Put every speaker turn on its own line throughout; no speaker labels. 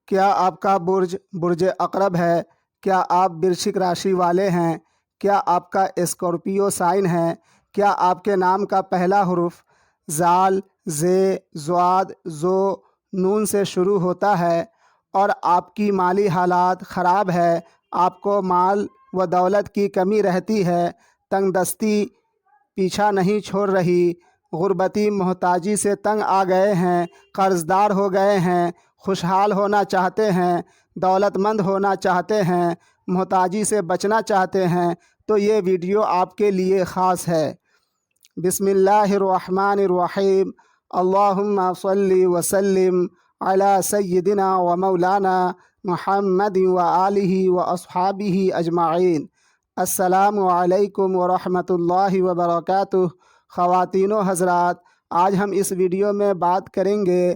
کیا آپ کا برج برج عقرب ہے؟ کیا آپ ورشک راشی والے ہیں؟ کیا آپ کا اسکارپیو سائن ہے؟ کیا آپ کے نام کا پہلا حرف زال، زے، زواد، زو، نون سے شروع ہوتا ہے اور آپ کی مالی حالات خراب ہے؟ آپ کو مال و دولت کی کمی رہتی ہے؟ تنگ دستی پیچھا نہیں چھوڑ رہی؟ غربتی محتاجی سے تنگ آ گئے ہیں؟ قرض دار ہو گئے ہیں؟ خوشحال ہونا چاہتے ہیں؟ دولت مند ہونا چاہتے ہیں؟ محتاجی سے بچنا چاہتے ہیں؟ تو یہ ویڈیو آپ کے لیے خاص ہے۔ بسم اللہ الرحمن الرحیم۔ اللہم صلی وسلم علی سیدنا و مولانا محمد و آلہ و اصحابہ اجمعین۔ السلام علیکم ورحمۃ اللہ وبرکاتہ۔ خواتین و حضرات، آج ہم اس ویڈیو میں بات کریں گے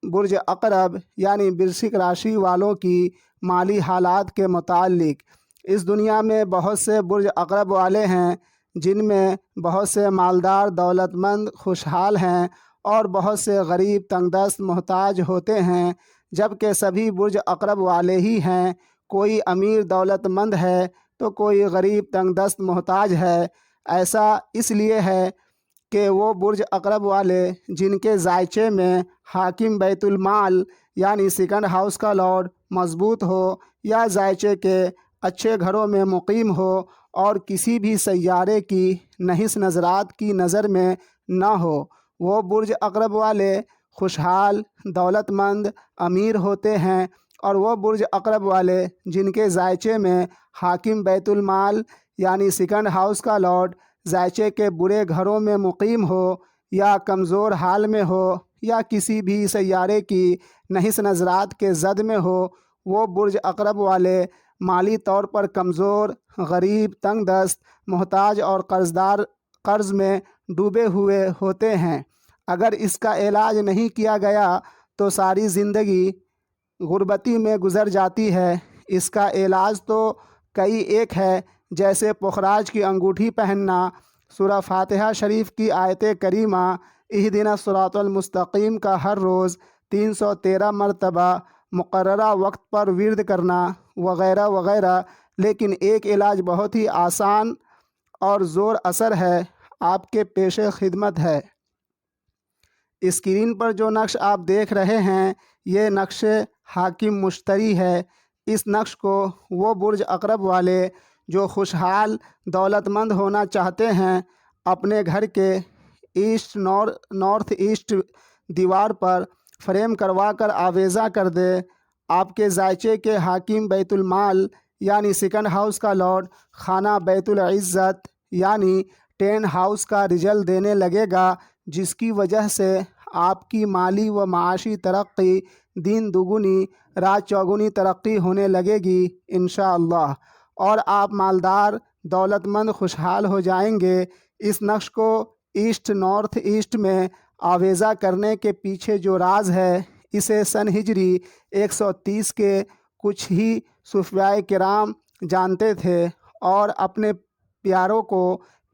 برج عقرب یعنی ورشک راشی والوں کی مالی حالات کے متعلق۔ اس دنیا میں بہت سے برج عقرب والے ہیں، جن میں بہت سے مالدار، دولت مند، خوشحال ہیں اور بہت سے غریب، تنگ دست، محتاج ہوتے ہیں، جبکہ سبھی برج عقرب والے ہی ہیں۔ کوئی امیر دولت مند ہے تو کوئی غریب، تنگ دست، محتاج ہے۔ ایسا اس لیے ہے کہ وہ برج عقرب والے جن کے ذائچے میں حاکم بیت المال یعنی سیکنڈ ہاؤس کا لارڈ مضبوط ہو، یا ذائچے کے اچھے گھروں میں مقیم ہو اور کسی بھی سیارے کی نحس نظرات کی نظر میں نہ ہو، وہ برج عقرب والے خوشحال، دولت مند، امیر ہوتے ہیں۔ اور وہ برج عقرب والے جن کے ذائچے میں حاکم بیت المال یعنی سیکنڈ ہاؤس کا لارڈ ذائچے کے برے گھروں میں مقیم ہو، یا کمزور حال میں ہو، یا کسی بھی سیارے کی نحس نظرات کے زد میں ہو، وہ برج عقرب والے مالی طور پر کمزور، غریب، تنگ دست، محتاج اور قرض میں ڈوبے ہوئے ہوتے ہیں۔ اگر اس کا علاج نہیں کیا گیا تو ساری زندگی غربتی میں گزر جاتی ہے۔ اس کا علاج تو کئی ایک ہے، جیسے پخراج کی انگوٹھی پہننا، سورہ فاتحہ شریف کی آیت کریمہ اہدنا الصراط المستقیم کا ہر روز 313 مرتبہ مقررہ وقت پر ورد کرنا، وغیرہ وغیرہ۔ لیکن ایک علاج بہت ہی آسان اور زور اثر ہے، آپ کے پیش خدمت ہے۔ اسکرین پر جو نقش آپ دیکھ رہے ہیں، یہ نقش حاکم مشتری ہے۔ اس نقش کو وہ برج عقرب والے جو خوشحال، دولت مند ہونا چاہتے ہیں، اپنے گھر کے نارتھ ایسٹ دیوار پر فریم کروا کر آویزاں کر دے۔ آپ کے ذائچے کے حاکم بیت المال یعنی سیکنڈ ہاؤس کا لارڈ خانہ بیت العزت یعنی 10 ہاؤس کا رزلٹ دینے لگے گا، جس کی وجہ سے آپ کی مالی و معاشی ترقی دن دگنی رات چوگنی ترقی ہونے لگے گی انشاءاللہ، اور آپ مالدار، دولت مند، خوشحال ہو جائیں گے۔ اس نقش کو نارتھ ایسٹ میں آویزہ کرنے کے پیچھے جو راز ہے، اسے سن ہجری 130 کے کچھ ہی صوفیائے کرام جانتے تھے اور اپنے پیاروں کو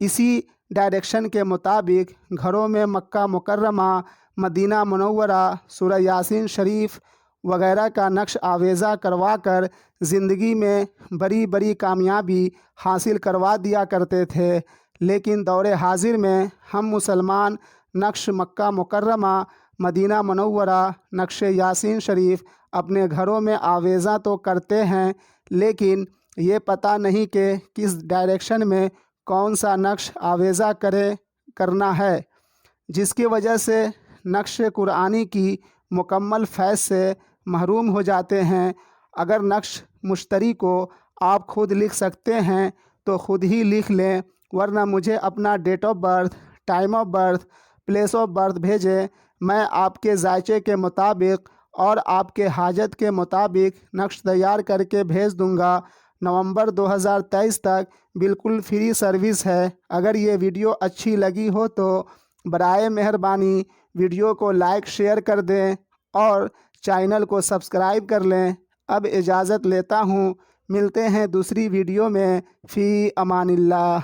اسی ڈائریکشن کے مطابق گھروں میں مکہ مکرمہ، مدینہ منورہ، سورہ یاسین شریف وغیرہ کا نقش آویزہ کروا کر زندگی میں بڑی بڑی کامیابی حاصل کروا دیا کرتے تھے۔ لیکن دور حاضر میں ہم مسلمان نقش مکہ مکرمہ، مدینہ منورہ، نقش یاسین شریف اپنے گھروں میں آویزاں تو کرتے ہیں، لیکن یہ پتہ نہیں کہ کس ڈائریکشن میں کون سا نقش آویزہ کرنا ہے، جس کی وجہ سے نقش قرآنی کی مکمل فیض سے محروم ہو جاتے ہیں۔ اگر نقش مشتری کو آپ خود لکھ سکتے ہیں تو خود ہی لکھ لیں، ورنہ مجھے اپنا date of birth, time of birth, place of birth بھیجیں۔ میں آپ کے ذائچے کے مطابق اور آپ کے حاجت کے مطابق نقش تیار کر کے بھیج دوں گا۔ نومبر 2023 تک بالکل فری سروس ہے۔ اگر یہ ویڈیو اچھی لگی ہو تو برائے مہربانی ویڈیو کو لائک شیئر کر دیں اور چینل کو سبسکرائب کر لیں۔ اب اجازت لیتا ہوں، ملتے ہیں دوسری ویڈیو میں۔ فی امان اللہ۔